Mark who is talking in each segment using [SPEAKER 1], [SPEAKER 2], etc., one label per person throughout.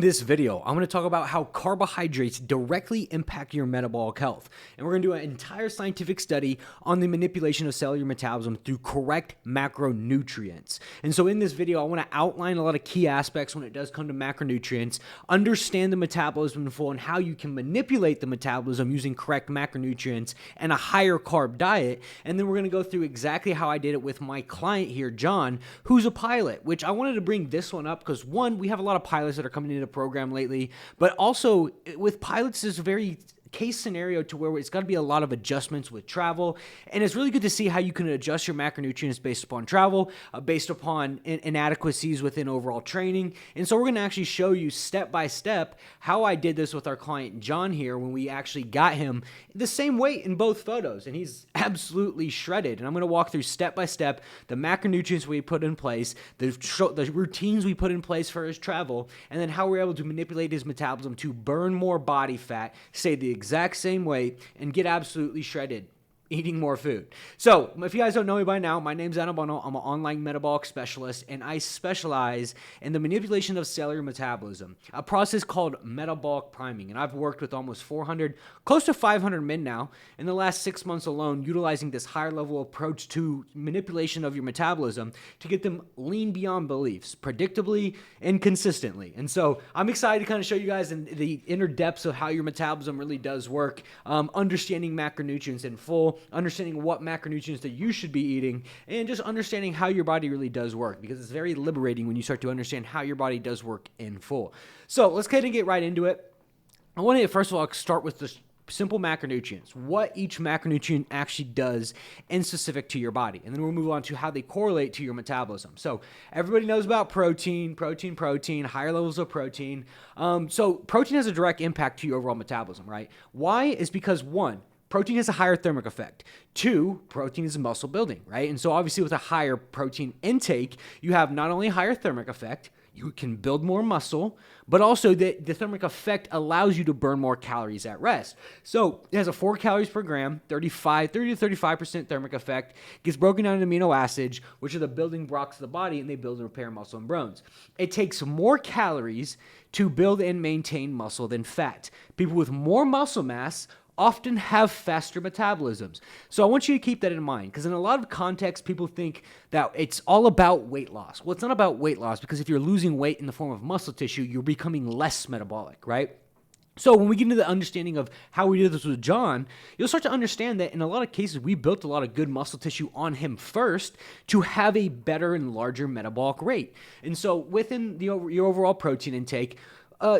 [SPEAKER 1] this video, I'm going to talk about how carbohydrates directly impact your metabolic health. And we're going to do an entire scientific study on the manipulation of cellular metabolism through correct macronutrients. And so in this video, I want to outline a lot of key aspects when it does come to macronutrients, understand the metabolism in full and how you can manipulate the metabolism using correct macronutrients and a higher carb diet. And then we're going to go through exactly how I did it with my client here, John, who's a pilot, which I wanted to bring this one up because one, we have a lot of pilots that are coming into the program lately, but also with pilots, there's a very case scenario to where it's got to be a lot of adjustments with travel, and it's really good to see how you can adjust your macronutrients based upon travel, based upon inadequacies within overall training. And so we're going to actually show you step by step how I did this with our client John here when we actually got him the same weight in both photos, and he's absolutely shredded. And I'm going to walk through step by step the macronutrients we put in place, the routines we put in place for his travel, and then how we're able to manipulate his metabolism to burn more body fat, stay the exact same weight, and get absolutely shredded eating more food. So if you guys don't know me by now, my name's Bono. I'm an online metabolic specialist, and I specialize in the manipulation of cellular metabolism, a process called metabolic priming. And I've worked with almost 400, close to 500 men now in the last 6 months alone, utilizing this higher level approach to manipulation of your metabolism to get them lean beyond beliefs, predictably and consistently. And so I'm excited to kind of show you guys in the inner depths of how your metabolism really does work, understanding macronutrients in full, understanding what macronutrients that you should be eating, and just understanding how your body really does work, because it's very liberating when you start to understand how your body does work in full. So let's kind of get right into it. I want to first of all start with the simple macronutrients, what each macronutrient actually does and specific to your body. And then we'll move on to how they correlate to your metabolism. So everybody knows about protein, higher levels of protein. So protein has a direct impact to your overall metabolism, right? Why? Is because one, protein has a higher thermic effect. Two, protein is muscle building, right? And so obviously with a higher protein intake, you have not only a higher thermic effect, you can build more muscle, but also the thermic effect allows you to burn more calories at rest. So it has a 4 calories per gram, 30 to 35% thermic effect, gets broken down into amino acids, which are the building blocks of the body, and they build and repair muscle and bones. It takes more calories to build and maintain muscle than fat. People with more muscle mass often have faster metabolisms. So I want you to keep that in mind, because in a lot of contexts, people think that it's all about weight loss. Well, it's not about weight loss, because if you're losing weight in the form of muscle tissue, you're becoming less metabolic, right? So when we get into the understanding of how we did this with John, you'll start to understand that in a lot of cases, we built a lot of good muscle tissue on him first to have a better and larger metabolic rate. And so within your overall protein intake,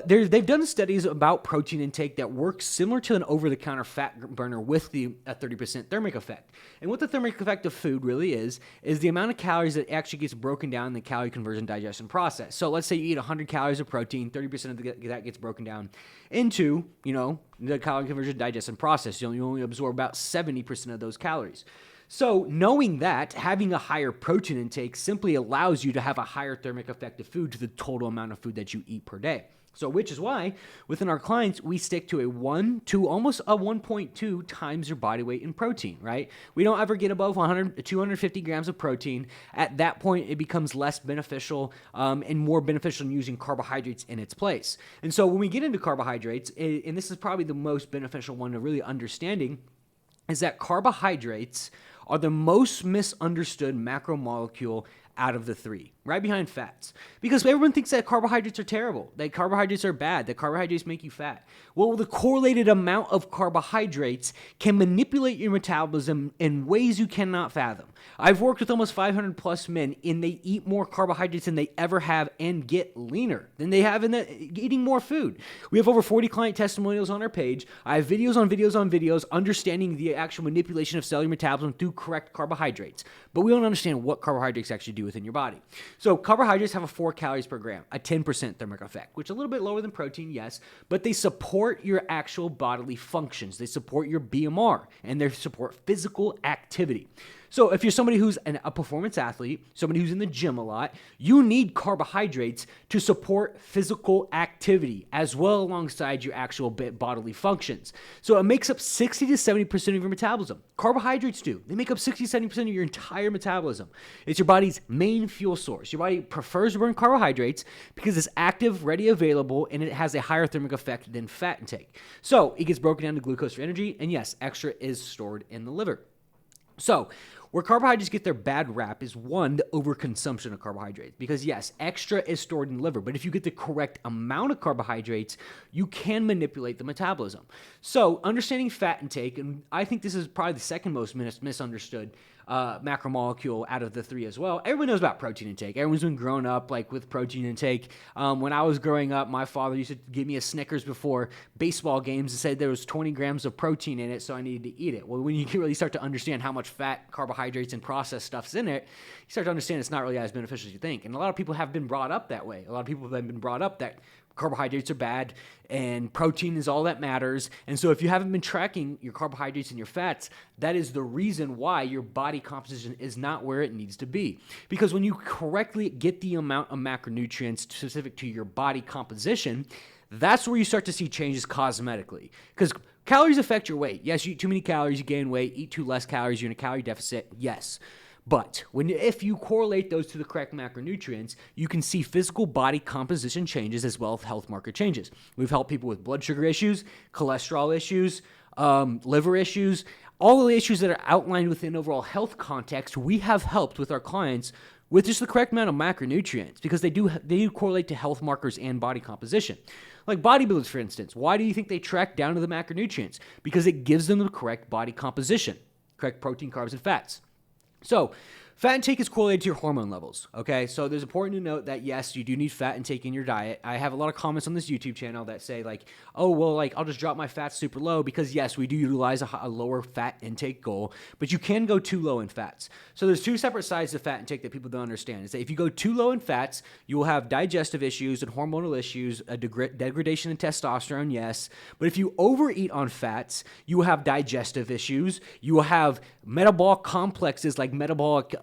[SPEAKER 1] they've done studies about protein intake that works similar to an over-the-counter fat burner with a 30% thermic effect. And what the thermic effect of food really is the amount of calories that actually gets broken down in the calorie conversion digestion process. So let's say you eat 100 calories of protein, 30% of that gets broken down into, the calorie conversion digestion process. You only absorb about 70% of those calories. So knowing that, having a higher protein intake simply allows you to have a higher thermic effect of food to the total amount of food that you eat per day. So which is why within our clients, we stick to a 1 to almost a 1.2 times your body weight in protein, right? We don't ever get above 250 grams of protein. At that point, it becomes less beneficial and more beneficial in using carbohydrates in its place. And so when we get into carbohydrates, and this is probably the most beneficial one to really understanding, is that carbohydrates are the most misunderstood macromolecule out of the three, right behind fats. Because everyone thinks that carbohydrates are terrible, that carbohydrates are bad, that carbohydrates make you fat. Well, the correlated amount of carbohydrates can manipulate your metabolism in ways you cannot fathom. I've worked with almost 500 plus men, and they eat more carbohydrates than they ever have and get leaner than they have in eating more food. We have over 40 client testimonials on our page. I have videos on videos on videos understanding the actual manipulation of cellular metabolism through correct carbohydrates. But we don't understand what carbohydrates actually do within your body. So carbohydrates have a 4 calories per gram, a 10% thermic effect, which is a little bit lower than protein, yes, but they support your actual bodily functions. They support your BMR, and they support physical activity. So if you're somebody who's a performance athlete, somebody who's in the gym a lot, you need carbohydrates to support physical activity as well alongside your actual bodily functions. So it makes up 60 to 70% of your metabolism. Carbohydrates do. They make up 60 to 70% of your entire metabolism. It's your body's main fuel source. Your body prefers to burn carbohydrates because it's active, ready, available, and it has a higher thermic effect than fat intake. So it gets broken down to glucose for energy, and yes, extra is stored in the liver. So where carbohydrates get their bad rap is one, the overconsumption of carbohydrates. Because yes, extra is stored in the liver, but if you get the correct amount of carbohydrates, you can manipulate the metabolism. So understanding fat intake, and I think this is probably the second most misunderstood macromolecule out of the three as well. Everyone knows about protein intake. Everyone's been growing up like with protein intake. When I was growing up, my father used to give me a Snickers before baseball games and said there was 20 grams of protein in it, so I needed to eat it. Well, when you really start to understand how much fat, carbohydrates, and processed stuff's in it, you start to understand it's not really as beneficial as you think. And a lot of people have been brought up that way. A lot of people have been brought up that carbohydrates are bad and protein is all that matters. And so if you haven't been tracking your carbohydrates and your fats, that is the reason why your body composition is not where it needs to be. Because when you correctly get the amount of macronutrients specific to your body composition, that's where you start to see changes cosmetically. Because calories affect your weight. Yes, you eat too many calories, you gain weight. Eat too less calories, you're in a calorie deficit. Yes. But if you correlate those to the correct macronutrients, you can see physical body composition changes as well as health marker changes. We've helped people with blood sugar issues, cholesterol issues, liver issues, all the issues that are outlined within overall health context. We have helped with our clients with just the correct amount of macronutrients because they do correlate to health markers and body composition. Like bodybuilders, for instance, why do you think they track down to the macronutrients? Because it gives them the correct body composition, correct protein, carbs, and fats. So fat intake is correlated to your hormone levels, okay? So there's important to note that, yes, you do need fat intake in your diet. I have a lot of comments on this YouTube channel that say, like, oh, well, like, I'll just drop my fats super low because, yes, we do utilize a lower fat intake goal, but you can go too low in fats. So there's two separate sides to fat intake that people don't understand. Is that if you go too low in fats, you will have digestive issues and hormonal issues, a degradation in testosterone, yes. But if you overeat on fats, you will have digestive issues. You will have metabolic complexes like metabolic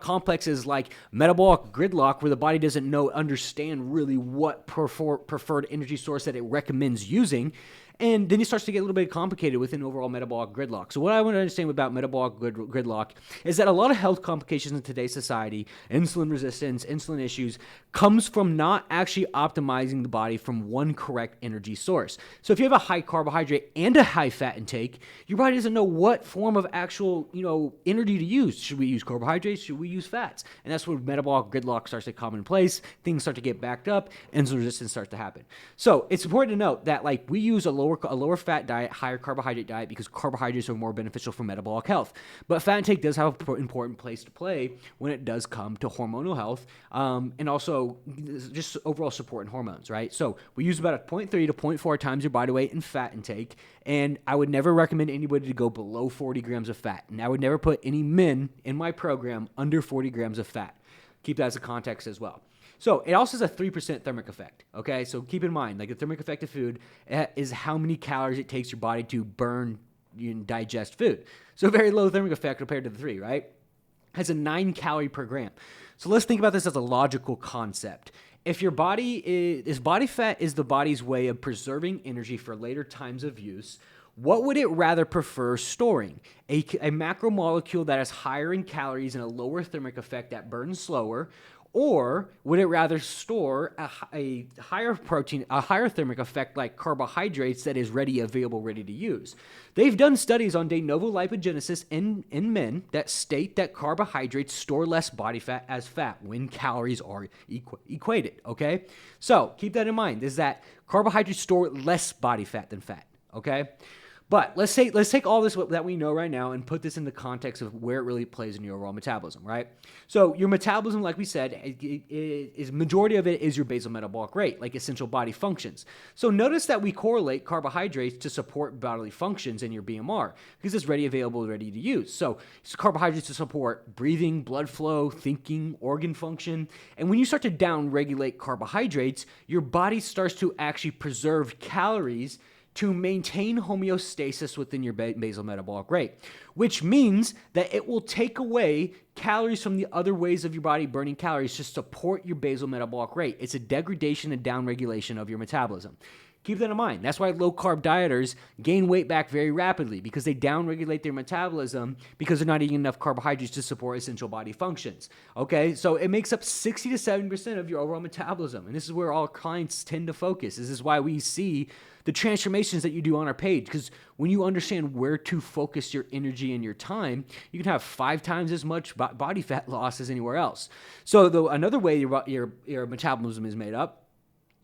[SPEAKER 1] complexes like metabolic gridlock, where the body doesn't understand really what preferred energy source that it recommends using. And then it starts to get a little bit complicated within overall metabolic gridlock. So what I want to understand about metabolic gridlock is that a lot of health complications in today's society, insulin resistance, insulin issues, comes from not actually optimizing the body from one correct energy source. So if you have a high carbohydrate and a high fat intake, your body doesn't know what form of actual, energy to use. Should we use carbohydrates? Should we use fats? And that's where metabolic gridlock starts to come in place. Things start to get backed up. Insulin resistance starts to happen. So it's important to note that we use a lower fat diet, higher carbohydrate diet because carbohydrates are more beneficial for metabolic health. But fat intake does have an important place to play when it does come to hormonal health and also just overall support in hormones, right? So we use about 0.3 to 0.4 times your body weight in fat intake, and I would never recommend anybody to go below 40 grams of fat. And I would never put any men in my program under 40 grams of fat. Keep that as a context as well. So it also has a 3% thermic effect, okay? So keep in mind, the thermic effect of food is how many calories it takes your body to burn and digest food. So very low thermic effect compared to the 3, right? Has a 9 calorie per gram. So let's think about this as a logical concept. If your body body fat is the body's way of preserving energy for later times of use, what would it rather prefer storing? A macromolecule that is higher in calories and a lower thermic effect that burns slower, or would it rather store a higher protein, a higher thermic effect like carbohydrates that is ready to use? They've done studies on de novo lipogenesis in men that state that carbohydrates store less body fat as fat when calories are equated, okay? So keep that in mind, is that carbohydrates store less body fat than fat, okay? But let's take all this that we know right now and put this in the context of where it really plays in your overall metabolism, right? So your metabolism, like we said, is majority of it is your basal metabolic rate, like essential body functions. So notice that we correlate carbohydrates to support bodily functions in your BMR because it's ready, available, ready to use. So it's carbohydrates to support breathing, blood flow, thinking, organ function. And when you start to down-regulate carbohydrates, your body starts to actually preserve calories to maintain homeostasis within your basal metabolic rate, which means that it will take away calories from the other ways of your body burning calories to support your basal metabolic rate. It's a degradation and downregulation of your metabolism. Keep that in mind. That's why low-carb dieters gain weight back very rapidly, because they downregulate their metabolism because they're not eating enough carbohydrates to support essential body functions. Okay, so it makes up 60 to 70% of your overall metabolism, and this is where all clients tend to focus. This is why we see the transformations that you do on our page, because when you understand where to focus your energy and your time, you can have 5 times as much body fat loss as anywhere else. So another way your metabolism is made up,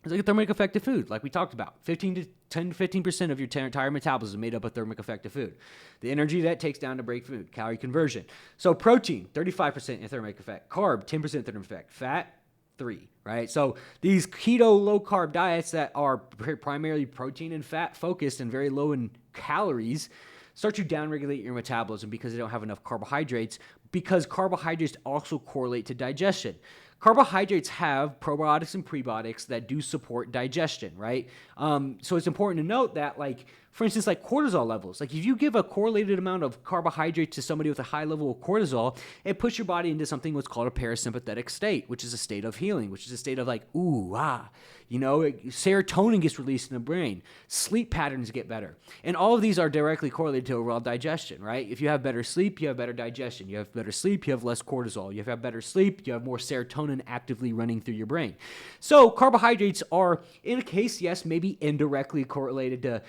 [SPEAKER 1] it's like a thermic effective food, like we talked about. 10 to 15% of your entire metabolism is made up of thermic effective food. The energy that takes down to break food, calorie conversion. So protein, 35% in thermic effect. Carb, 10% thermic effect. Fat, 3%, right? So these keto low-carb diets that are primarily protein and fat focused and very low in calories start to downregulate your metabolism because they don't have enough carbohydrates, because carbohydrates also correlate to digestion. Carbohydrates have probiotics and prebiotics that do support digestion, right? So it's important to note that, like, for instance, like cortisol levels. Like if you give a correlated amount of carbohydrate to somebody with a high level of cortisol, it puts your body into something what's called a parasympathetic state, which is a state of healing, which is a state of like, ooh, ah. Serotonin gets released in the brain. Sleep patterns get better. And all of these are directly correlated to overall digestion, right? If you have better sleep, you have better digestion. You have better sleep, you have less cortisol. You have better sleep, you have more serotonin actively running through your brain. So carbohydrates are, in a case, yes, maybe indirectly correlated to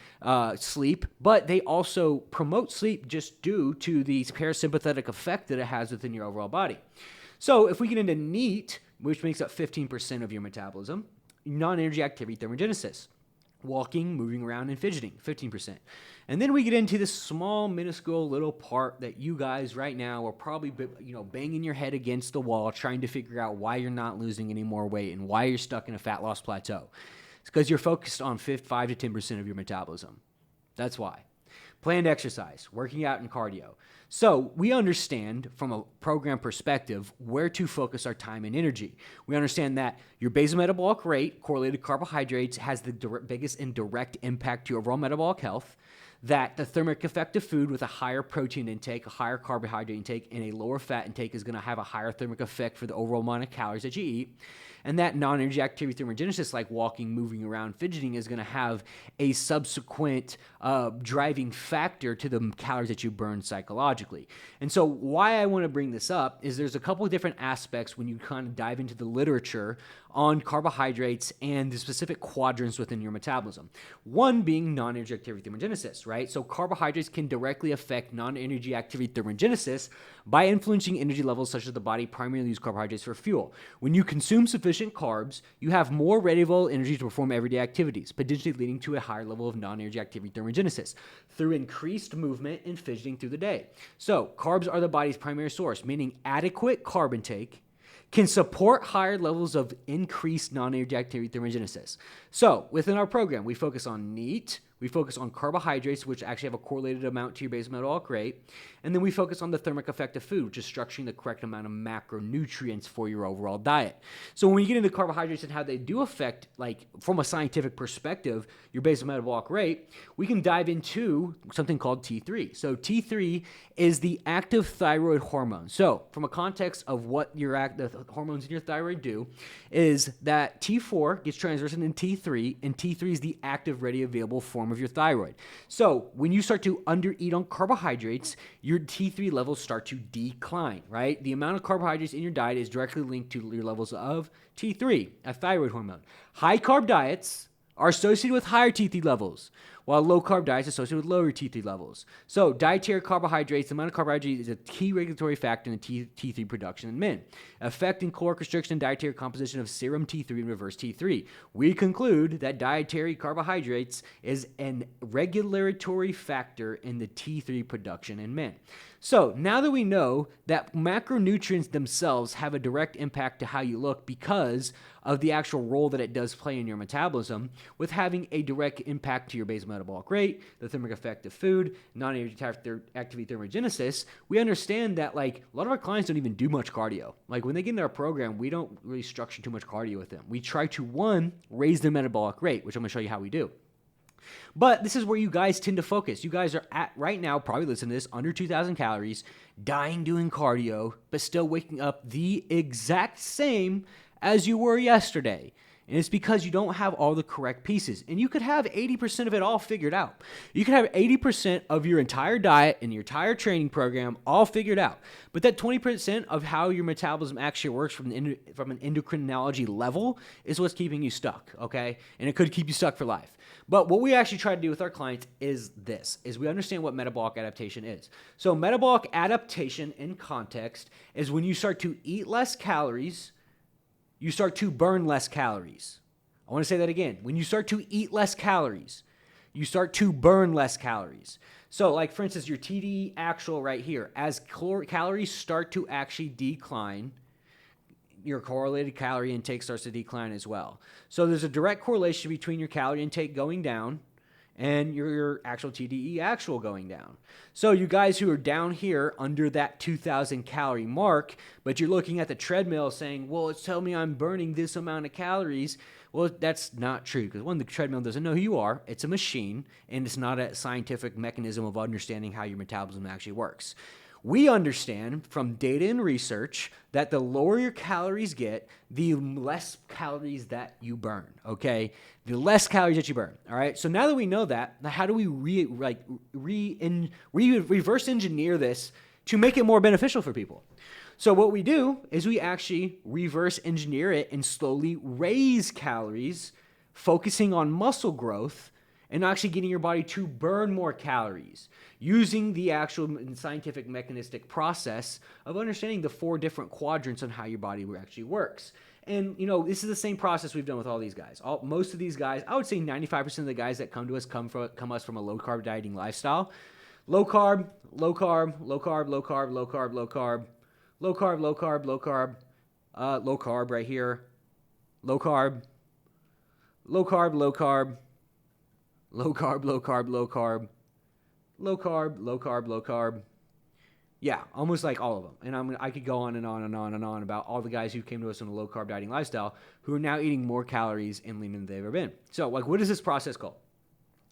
[SPEAKER 1] sleep, but they also promote sleep just due to the parasympathetic effect that it has within your overall body. So if we get into NEAT, which makes up 15% of your metabolism, non-energy activity thermogenesis, walking, moving around, and fidgeting, 15%. And then we get into this small, minuscule little part that you guys right now are probably, banging your head against the wall trying to figure out why you're not losing any more weight and why you're stuck in a fat loss plateau. It's because you're focused on 5 to 10% of your metabolism. That's why. Planned exercise, working out, and cardio. So we understand from a program perspective where to focus our time and energy. We understand that your basal metabolic rate, correlated carbohydrates, has the biggest and direct impact to your overall metabolic health. That the thermic effect of food with a higher protein intake, a higher carbohydrate intake, and a lower fat intake is going to have a higher thermic effect for the overall amount of calories that you eat. And that non-energy activity thermogenesis, like walking, moving around, fidgeting, is going to have a subsequent driving factor to the calories that you burn psychologically. And so why I want to bring this up is there's a couple of different aspects when you kind of dive into the literature on carbohydrates and the specific quadrants within your metabolism. One being non-energy activity thermogenesis, right? So carbohydrates can directly affect non-energy activity thermogenesis by influencing energy levels such as the body primarily uses carbohydrates for fuel. When you consume sufficient carbs, you have more ready available energy to perform everyday activities, potentially leading to a higher level of non-energy activity thermogenesis through increased movement and fidgeting through the day. So carbs are the body's primary source, meaning adequate carb intake can support higher levels of increased non-energy activity thermogenesis. So within our program, we focus on NEAT, we focus on carbohydrates, which actually have a correlated amount to your basal metabolic rate, and then we focus on the thermic effect of food, which is structuring the correct amount of macronutrients for your overall diet. So when you get into carbohydrates and how they do affect, like from a scientific perspective, your basal metabolic rate, we can dive into something called T3. So T3 is the active thyroid hormone. So from a context of what the hormones in your thyroid do, is that T4 gets transitioned in T3, and T3 is the active, ready, available form of your thyroid. So when you start to undereat on carbohydrates, your T3 levels start to decline, right? The amount of carbohydrates in your diet is directly linked to your levels of T3, a thyroid hormone. High carb diets are associated with higher T3 levels, while low carb diets are associated with lower T3 levels. So dietary carbohydrates, the amount of carbohydrates is a key regulatory factor in the T3 production in men, affecting caloric restriction and dietary composition of serum T3 and reverse T3. We conclude that dietary carbohydrates is an regulatory factor in the T3 production in men. So now that we know that macronutrients themselves have a direct impact to how you look because of the actual role that it does play in your metabolism, with having a direct impact to your basal metabolic rate, the thermic effect of food, non-energy activity thermogenesis, we understand that like a lot of our clients don't even do much cardio. Like when they get into our program, we don't really structure too much cardio with them. We try to, one, raise their metabolic rate, which I'm going to show you how we do. But this is where you guys tend to focus. You guys are at right now, probably listening to this, under 2,000 calories, dying doing cardio, but still waking up the exact same as you were yesterday. And it's because you don't have all the correct pieces. And you could have 80% of it all figured out. You could have 80% of your entire diet and your entire training program all figured out. But that 20% of how your metabolism actually works from an endocrinology level is what's keeping you stuck, okay? And it could keep you stuck for life. But what we actually try to do with our clients is this, is we understand what metabolic adaptation is. So metabolic adaptation in context is when you start to eat less calories, you start to burn less calories. I want to say that again. When you start to eat less calories, you start to burn less calories. So like for instance, your TDE actual right here, as calories start to actually decline, your correlated calorie intake starts to decline as well. So there's a direct correlation between your calorie intake going down and your actual TDE actual going down. So you guys who are down here under that 2,000 calorie mark, but you're looking at the treadmill saying, well, it's telling me I'm burning this amount of calories. Well, that's not true because one, the treadmill doesn't know who you are. It's a machine and it's not a scientific mechanism of understanding how your metabolism actually works. We understand from data and research that the lower your calories get, the less calories that you burn, okay? The less calories that you burn, all right? So now that we know that, how do we reverse engineer this to make it more beneficial for people? So what we do is we actually reverse engineer it and slowly raise calories, focusing on muscle growth, and actually getting your body to burn more calories using the actual scientific mechanistic process of understanding the 4 different quadrants on how your body actually works. And, you know, this is the same process we've done with all these guys. Most of these guys, I would say 95% of the guys that come to us come us from a low-carb dieting lifestyle. Low carb, low carb, low carb, low carb, low carb, low carb, low carb, low carb, low carb, low carb right here, low carb, low carb, low carb, low carb, low carb, low carb, low carb, low carb, low carb. Yeah, almost like all of them. And I could go on and on and on and on about all the guys who came to us in a low-carb dieting lifestyle who are now eating more calories and leaner than they've ever been. So, like, what is this process called?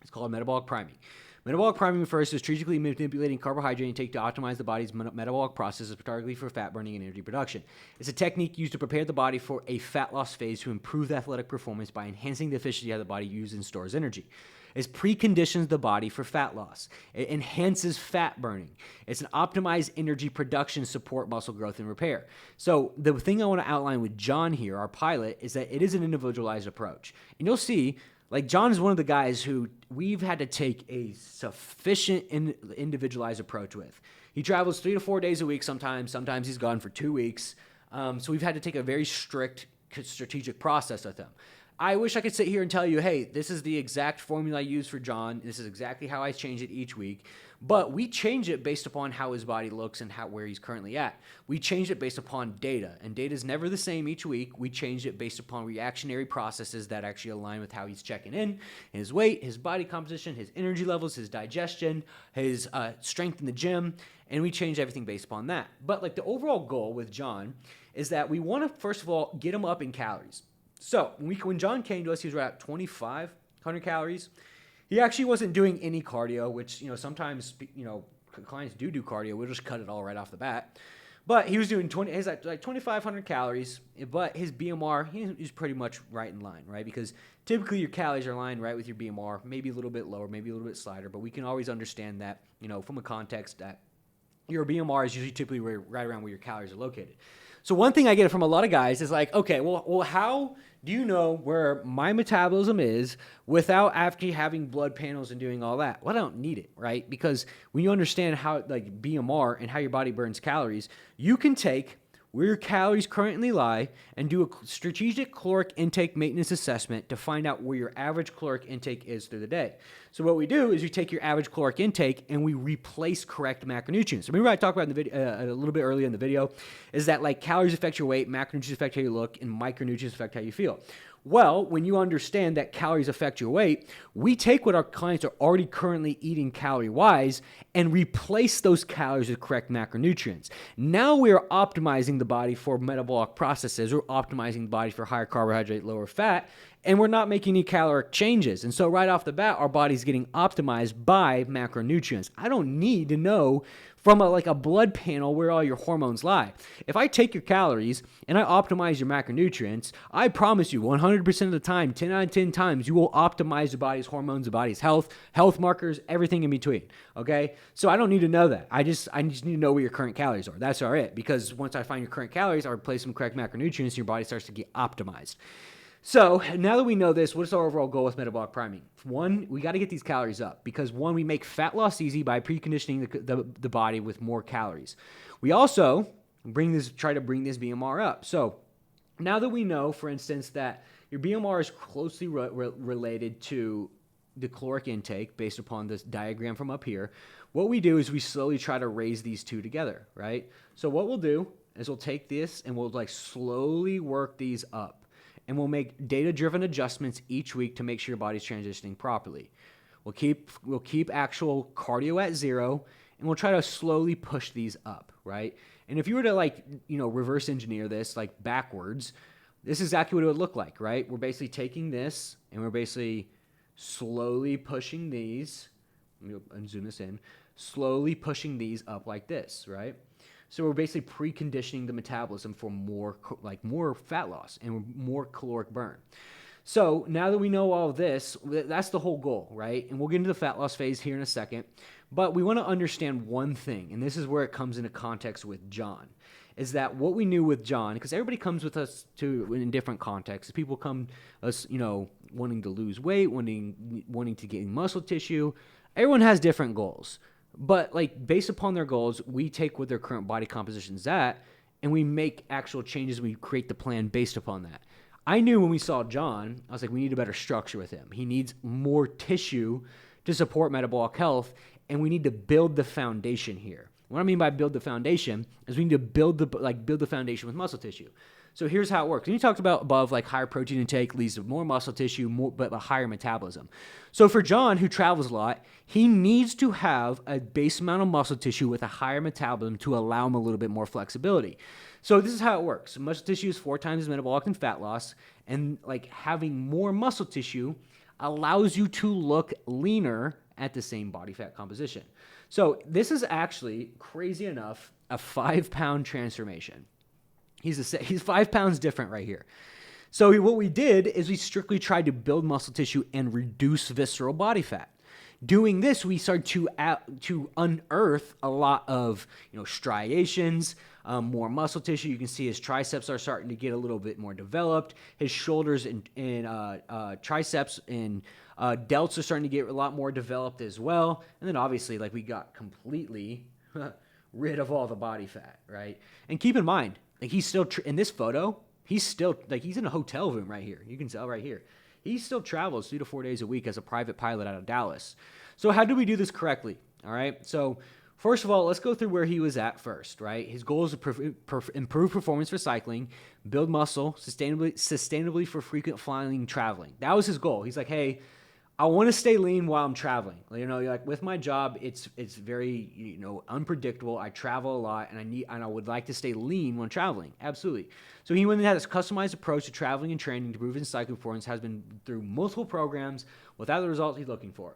[SPEAKER 1] It's called metabolic priming. Metabolic priming refers to strategically manipulating carbohydrate intake to optimize the body's metabolic processes, particularly for fat burning and energy production. It's a technique used to prepare the body for a fat loss phase to improve the athletic performance by enhancing the efficiency of the body uses and stores energy. It preconditions the body for fat loss. It enhances fat burning. It's an optimized energy production support muscle growth and repair. So the thing I want to outline with John here, our pilot, is that it is an individualized approach. And you'll see, like John is one of the guys who we've had to take a sufficient individualized approach with. He travels 3 to 4 days a week sometimes. Sometimes he's gone for 2 weeks. So we've had to take a very strict strategic process with him. I wish I could sit here and tell you, hey, this is the exact formula I use for John. This is exactly how I change it each week. But we change it based upon how his body looks and where he's currently at. We change it based upon data. And data is never the same each week. We change it based upon reactionary processes that actually align with how he's checking in, his weight, his body composition, his energy levels, his digestion, his strength in the gym. And we change everything based upon that. But like the overall goal with John is that we want to, first of all, get him up in calories. So when John came to us, he was right at 2,500 calories. He actually wasn't doing any cardio, which, you know, sometimes, you know, clients do cardio. We'll just cut it all right off the bat. But he was doing he's like 2,500 calories, but his BMR, he's pretty much right in line, right? Because typically your calories are aligned right with your BMR, maybe a little bit lower, maybe a little bit slighter, but we can always understand that, you know, from a context that your BMR is usually typically right around where your calories are located. So one thing I get from a lot of guys is like, okay, well, how do you know where my metabolism is without actually having blood panels and doing all that? Well, I don't need it, right? Because when you understand how, like, BMR and how your body burns calories, you can take where your calories currently lie and do a strategic caloric intake maintenance assessment to find out where your average caloric intake is through the day. So what we do is we take your average caloric intake and we replace correct macronutrients. Remember I talked about in the video a little bit earlier in the video is that like calories affect your weight, macronutrients affect how you look, and micronutrients affect how you feel. Well, when you understand that calories affect your weight, we take what our clients are already currently eating calorie-wise and replace those calories with correct macronutrients. Now we're optimizing the body for metabolic processes. We're optimizing the body for higher carbohydrate, lower fat, and we're not making any caloric changes. And so right off the bat, our body's getting optimized by macronutrients. I don't need to know from a blood panel where all your hormones lie. If I take your calories and I optimize your macronutrients, I promise you 100% of the time, 10 out of 10 times, you will optimize the body's hormones, the body's health markers, everything in between, okay? So I don't need to know that. I just need to know where your current calories are. That's all right, because once I find your current calories, I replace them with correct macronutrients and your body starts to get optimized. So now that we know this, what's our overall goal with metabolic priming? One, we got to get these calories up because one, we make fat loss easy by preconditioning the body with more calories. We also try to bring this BMR up. So now that we know, for instance, that your BMR is closely related to the caloric intake based upon this diagram from up here, what we do is we slowly try to raise these two together, right? So what we'll do is we'll take this and we'll slowly work these up. And we'll make data-driven adjustments each week to make sure your body's transitioning properly. We'll keep actual cardio at 0, and we'll try to slowly push these up, right? And if you were to reverse engineer this backwards, this is exactly what it would look like, right? We're basically taking this and we're basically slowly pushing these. Let me zoom this in. Slowly pushing these up like this, right? So we're basically preconditioning the metabolism for more fat loss and more caloric burn. So now that we know all of this, that's the whole goal, right? And we'll get into the fat loss phase here in a second. But we want to understand one thing, and this is where it comes into context with John, is that what we knew with John, because everybody comes with us in different contexts. People come us, wanting to lose weight, wanting to gain muscle tissue. Everyone has different goals. But based upon their goals, we take what their current body composition is at, and we make actual changes. We create the plan based upon that. I knew when we saw John, I was like, we need a better structure with him. He needs more tissue to support metabolic health, and we need to build the foundation here. What I mean by build the foundation is we need to build the foundation with muscle tissue. So here's how it works. And you talked about above, higher protein intake leads to more muscle tissue, but a higher metabolism. So for John, who travels a lot, he needs to have a base amount of muscle tissue with a higher metabolism to allow him a little bit more flexibility. So this is how it works. Muscle tissue is 4 times as metabolic than fat loss, and having more muscle tissue allows you to look leaner at the same body fat composition. So this is actually, crazy enough, a 5-pound transformation. He's 5 pounds different right here. So what we did is we strictly tried to build muscle tissue and reduce visceral body fat. Doing this, we started to unearth a lot of striations, more muscle tissue. You can see his triceps are starting to get a little bit more developed. His shoulders and triceps and delts are starting to get a lot more developed as well. And then obviously, we got completely rid of all the body fat, right? And keep in mind, he's still in this photo. He's still he's in a hotel room right here. You can tell right here. He still travels 3 to 4 days a week as a private pilot out of Dallas. So how do we do this correctly? All right. So first of all, let's go through where he was at first, right? His goal is to improve performance for cycling, build muscle sustainably for frequent flying, traveling. That was his goal. He's like, hey, I want to stay lean while I'm traveling. With my job, it's very unpredictable. I travel a lot, and I would like to stay lean when traveling. Absolutely. So he went and had this customized approach to traveling and training to improve his cycling performance. Has been through multiple programs without the results he's looking for.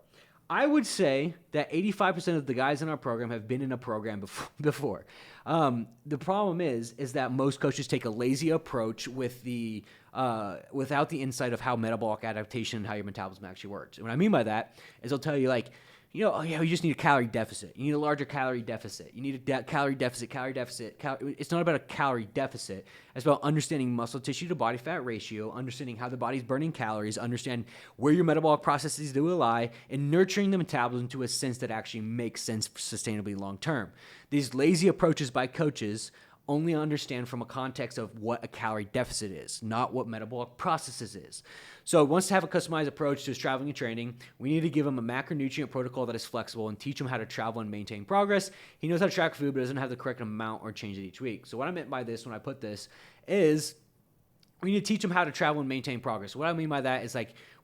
[SPEAKER 1] I would say that 85% of the guys in our program have been in a program before. The problem is that most coaches take a lazy approach with without the insight of how metabolic adaptation and how your metabolism actually works. And what I mean by that is they'll tell you you just need a calorie deficit. You need a larger calorie deficit. You need a calorie deficit. It's not about a calorie deficit. It's about understanding muscle tissue to body fat ratio, understanding how the body's burning calories, understand where your metabolic processes do lie, and nurturing the metabolism to a sense that actually makes sense sustainably long term. These lazy approaches by coaches only understand from a context of what a calorie deficit is, not what metabolic processes is. So once to have a customized approach to his traveling and training, we need to give him a macronutrient protocol that is flexible and teach him how to travel and maintain progress. He knows how to track food, but doesn't have the correct amount or change it each week. So what I meant by this when I put this is we need to teach him how to travel and maintain progress. What I mean by that is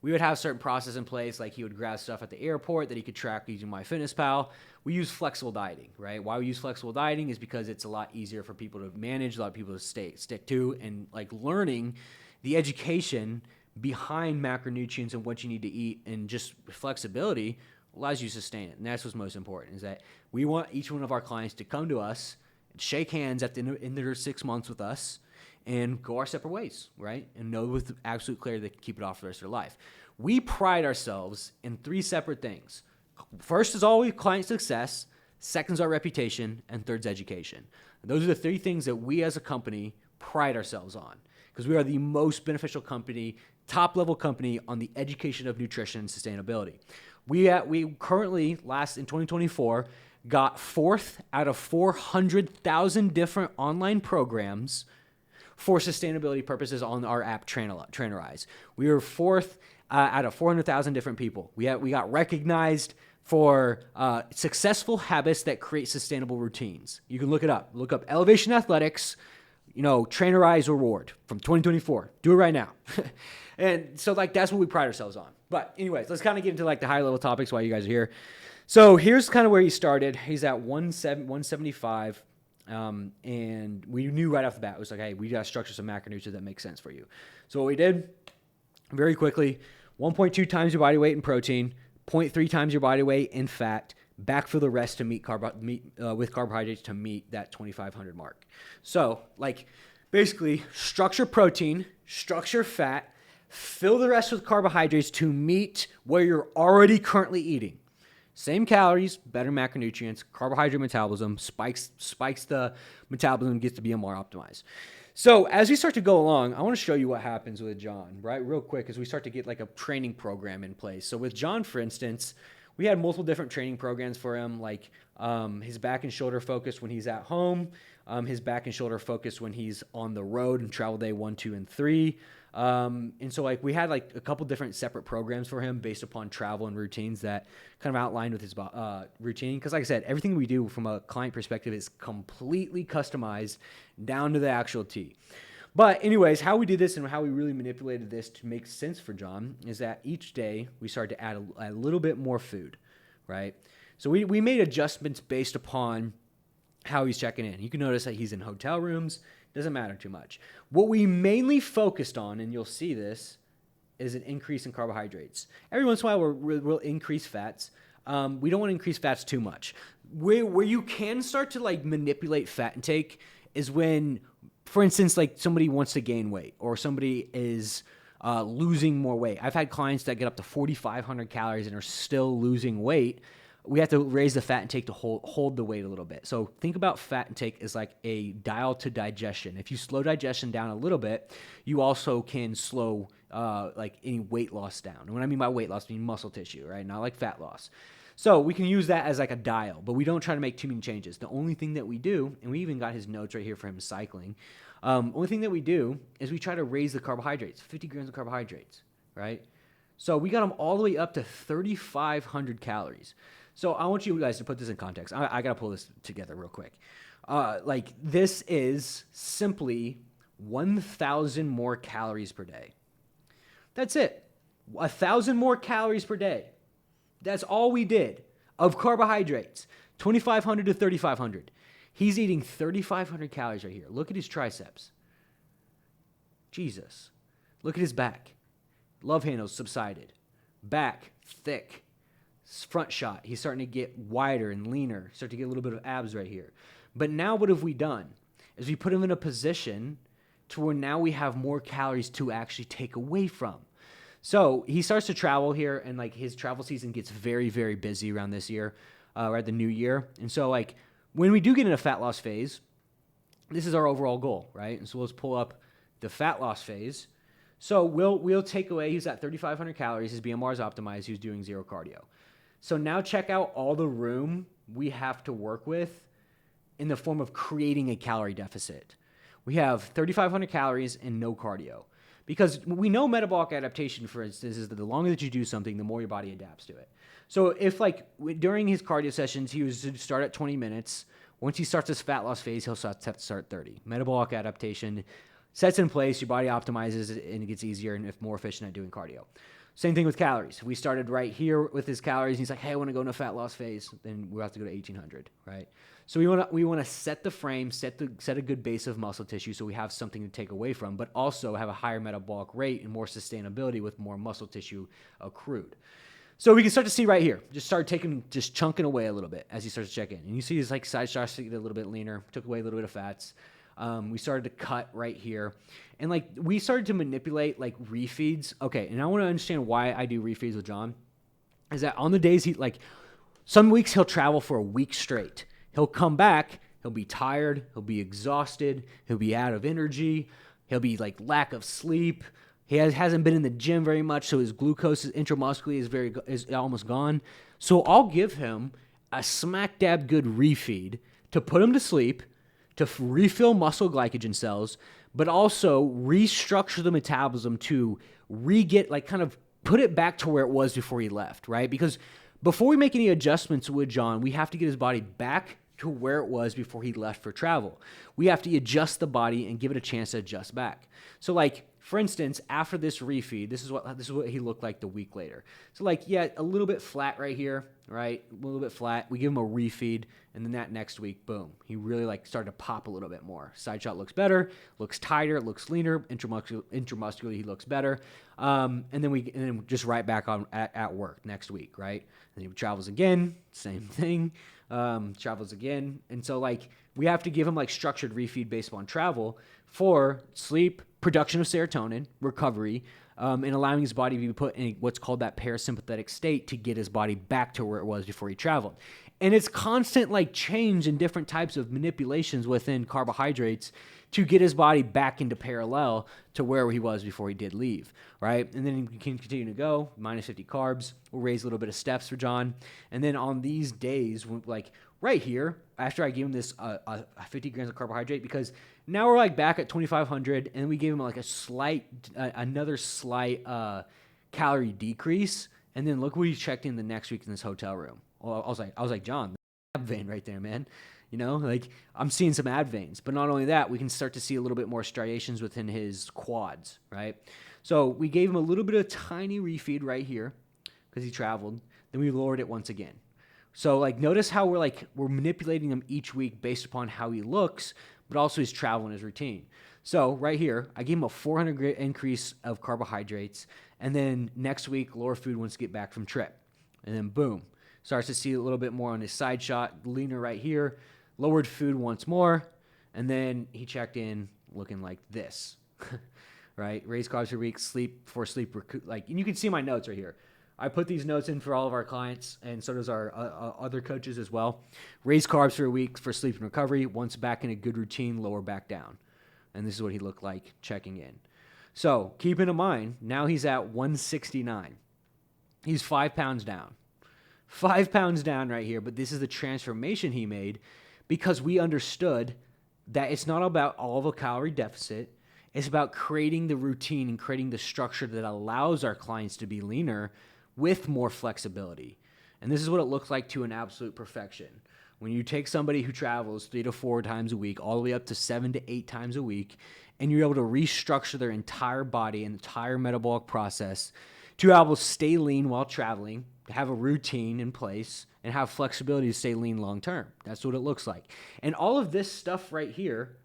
[SPEAKER 1] we would have certain process in place, he would grab stuff at the airport that he could track using MyFitnessPal. We use flexible dieting, right? Why we use flexible dieting is because it's a lot easier for people to manage, a lot of people to stick to, and learning the education behind macronutrients and what you need to eat, and just flexibility allows you to sustain it. And that's what's most important, is that we want each one of our clients to come to us and shake hands at the end of their 6 months with us and go our separate ways, right? And know with absolute clarity they can keep it off for the rest of their life. We pride ourselves in 3 separate things. First is always client success, second is our reputation, and third's education. And those are the 3 things that we as a company pride ourselves on, because we are the most beneficial company, top-level company on the education of nutrition and sustainability. We currently, in 2024, got 4th out of 400,000 different online programs for sustainability purposes on our app Trainerize. We were 4th out of 400,000 different people. We got recognized for successful habits that create sustainable routines. You can look it up. Look up Elevation Athletics, Trainerize Award from 2024. Do it right now. And so that's what we pride ourselves on. But anyways, let's kind of get into the higher level topics while you guys are here. So here's kind of where he started. He's at 175. And we knew right off the bat, it was like, hey, we got to structure some macronutrients that make sense for you. So what we did very quickly, 1.2 times your body weight in protein, 0.3 times your body weight in fat, backfill the rest to with carbohydrates to meet that 2,500 mark. So basically structure protein, structure fat, fill the rest with carbohydrates to meet where you're already currently eating. Same calories, better macronutrients, carbohydrate metabolism, spikes the metabolism, gets to be more optimized. So as we start to go along, I want to show you what happens with John, right? Real quick, as we start to get a training program in place. So with John, for instance, we had multiple different training programs for him, his back and shoulder focus when he's at home, his back and shoulder focus when he's on the road and travel day 1, 2, and 3. And so we had a couple different separate programs for him based upon travel and routines that kind of outlined with his routine. Because like I said, everything we do from a client perspective is completely customized down to the actual T. But anyways, how we did this and how we really manipulated this to make sense for John is that each day we started to add a little bit more food, right? So we made adjustments based upon how he's checking in. You can notice that he's in hotel rooms. Doesn't matter too much. What we mainly focused on, and you'll see this, is an increase in carbohydrates. Every once in a while, we'll increase fats. We don't want to increase fats too much. Where you can start to manipulate fat intake is when, for instance, somebody wants to gain weight or somebody is losing more weight. I've had clients that get up to 4,500 calories and are still losing weight. We have to raise the fat intake to hold the weight a little bit. So think about fat intake as a dial to digestion. If you slow digestion down a little bit, you also can slow any weight loss down. And when I mean by weight loss, I mean muscle tissue, right? Not like fat loss. So we can use that as a dial, but we don't try to make too many changes. The only thing that we do, and we even got his notes right here for him cycling, only thing that we do is we try to raise the carbohydrates, 50 grams of carbohydrates, right? So we got him all the way up to 3,500 calories. So I want you guys to put this in context. I got to pull this together real quick. This is simply 1,000 more calories per day. That's it. 1,000 more calories per day. That's all we did of carbohydrates, 2,500 to 3,500. He's eating 3,500 calories right here. Look at his triceps. Jesus. Look at his back. Love handles subsided. Back, thick. Front shot, he's starting to get wider and leaner, start to get a little bit of abs right here. But now what have we done? Is we put him in a position to where now we have more calories to actually take away from. So he starts to travel here, and his travel season gets very, very busy around this year, or at the new year. And so when we do get in a fat loss phase, this is our overall goal, right? And so let's pull up the fat loss phase. So we'll take away, he's at 3,500 calories, his BMR is optimized, he's doing zero cardio. So now check out all the room we have to work with in the form of creating a calorie deficit. We have 3,500 calories and no cardio. Because we know metabolic adaptation, for instance, is that the longer that you do something, the more your body adapts to it. So if during his cardio sessions, he was to start at 20 minutes, once he starts his fat loss phase, he'll have to start 30. Metabolic adaptation sets in place, your body optimizes and it gets easier and more efficient at doing cardio. Same thing with calories. If we started right here with his calories, and he's like, hey, I want to go into a fat loss phase, then we'll have to go to 1800, right? So we want to set the frame, set a good base of muscle tissue so we have something to take away from, but also have a higher metabolic rate and more sustainability with more muscle tissue accrued. So we can start to see right here, just chunking away a little bit as he starts to check in. And you see his like side starts to get a little bit leaner, took away a little bit of fats. We started to cut right here. And like we started to manipulate like refeeds. Okay, and I want to understand why I do refeeds with John. Is that on the days some weeks he'll travel for a week straight. He'll come back, he'll be tired, he'll be exhausted, he'll be out of energy, he'll be like lack of sleep. He hasn't been in the gym very much, so his glucose intramuscularly is almost gone. So I'll give him a smack dab good refeed to put him to sleep, to refill muscle glycogen cells, but also restructure the metabolism to kind of put it back to where it was before he left, right? Because before we make any adjustments with John, we have to get his body back to where it was before he left for travel. We have to adjust the body and give it a chance to adjust back. So like, for instance, after this refeed, this is what he looked like the week later. So like, yeah, a little bit flat right here, right? A little bit flat. We give him a refeed, and then that next week, boom, he really like started to pop a little bit more. Side shot looks better, looks tighter, looks leaner. Intramuscularly, he looks better. And then just right back on at work next week, right? And he travels again, same thing. Travels again. And so like we have to give him like structured refeed based on travel for sleep, production of serotonin, recovery, and allowing his body to be put in what's called that parasympathetic state to get his body back to where it was before he traveled. And it's constant like change in different types of manipulations within carbohydrates to get his body back into parallel to where he was before he did leave, right? And then he can continue to go, minus 50 carbs. We'll raise a little bit of steps for John. And then on these days, like right here, after I gave him this 50 grams of carbohydrate, because now we're like back at 2,500, and we gave him like another slight calorie decrease. And then look what he checked in the next week in this hotel room. Well, I was like, John, ab vein right there, man. You know, like I'm seeing some ab veins, but not only that, we can start to see a little bit more striations within his quads, right? So we gave him a little bit of tiny refeed right here because he traveled. Then we lowered it once again. So like, notice how we're manipulating him each week based upon how he looks, but also his travel and his routine. So right here, I gave him a 400 increase of carbohydrates, and then next week, lower food once to get back from trip. And then boom, starts to see a little bit more on his side shot, leaner right here, lowered food once more, and then he checked in looking like this, right? Raised carbs per week, and you can see my notes right here. I put these notes in for all of our clients, and so does our other coaches as well. Raised carbs for a week for sleep and recovery. Once back in a good routine, lower back down. And this is what he looked like checking in. So keeping in mind, now he's at 169. He's 5 pounds down. 5 pounds down right here, but this is the transformation he made because we understood that it's not about all of a calorie deficit. It's about creating the routine and creating the structure that allows our clients to be leaner with more flexibility. And this is what it looks like to an absolute perfection. When you take somebody who travels 3 to 4 times a week, all the way up to 7 to 8 times a week, and you're able to restructure their entire body and entire metabolic process to be able to stay lean while traveling, to have a routine in place, and have flexibility to stay lean long term. That's what it looks like. And all of this stuff right here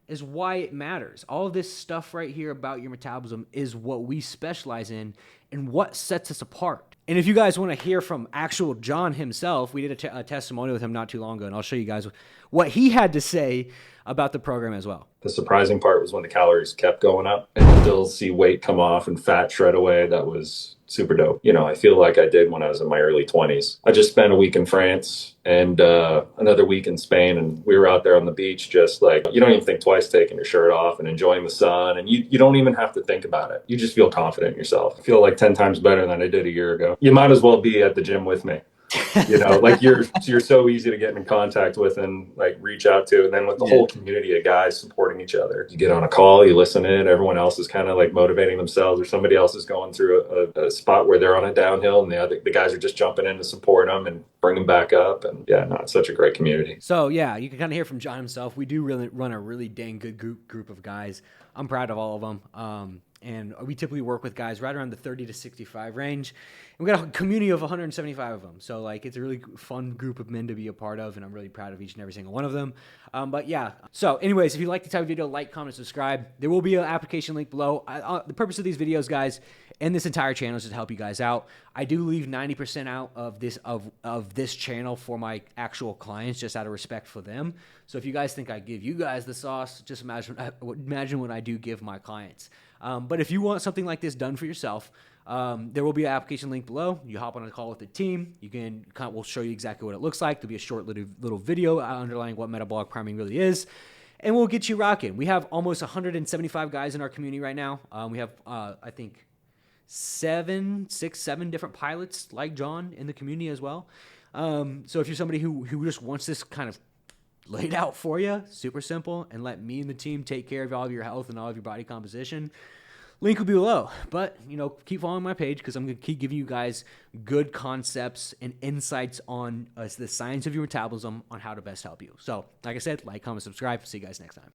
[SPEAKER 1] is why it matters. All of this stuff right here about your metabolism is what we specialize in and what sets us apart. And if you guys want to hear from actual John himself, we did a testimonial with him not too long ago, and I'll show you guys what he had to say about the program as well.
[SPEAKER 2] The surprising part was when the calories kept going up and still see weight come off and fat shred away. That was super dope. You know, I feel like I did when I was in my early 20s. I just spent a week in France and another week in Spain, and we were out there on the beach just like, you don't even think twice taking your shirt off and enjoying the sun, and you don't even have to think about it. You just feel confident in yourself. I feel like 10 times better than I did a year ago. You might as well be at the gym with me. You know, like you're so easy to get in contact with and like reach out to. And then with the whole community of guys supporting each other, you get on a call, you listen in, everyone else is kind of like motivating themselves, or somebody else is going through a spot where they're on a downhill, and the guys are just jumping in to support them and bring them back up. And yeah, no, it's such a great community.
[SPEAKER 1] So yeah, you can kind of hear from John himself. We do really run a really dang good group of guys. I'm proud of all of them. And we typically work with guys right around the 30 to 65 range. And we got a community of 175 of them. So like it's a really fun group of men to be a part of, and I'm really proud of each and every single one of them. But yeah. So anyways, if you like the type of video, like, comment, subscribe. There will be an application link below. The purpose of these videos, guys, and this entire channel is to help you guys out. I do leave 90% out of this channel for my actual clients, just out of respect for them. So if you guys think I give you guys the sauce, just imagine what I do give my clients. But if you want something like this done for yourself, there will be an application link below. You hop on a call with the team. We'll show you exactly what it looks like. There'll be a short little video underlying what metabolic priming really is. And we'll get you rocking. We have almost 175 guys in our community right now. We have, I think, 7 different pilots like John in the community as well. So if you're somebody who just wants this kind of laid out for you, super simple, and let me and the team take care of all of your health and all of your body composition, link will be below. But, keep following my page, because I'm going to keep giving you guys good concepts and insights on the science of your metabolism, on how to best help you. So, like I said, like, comment, subscribe. See you guys next time.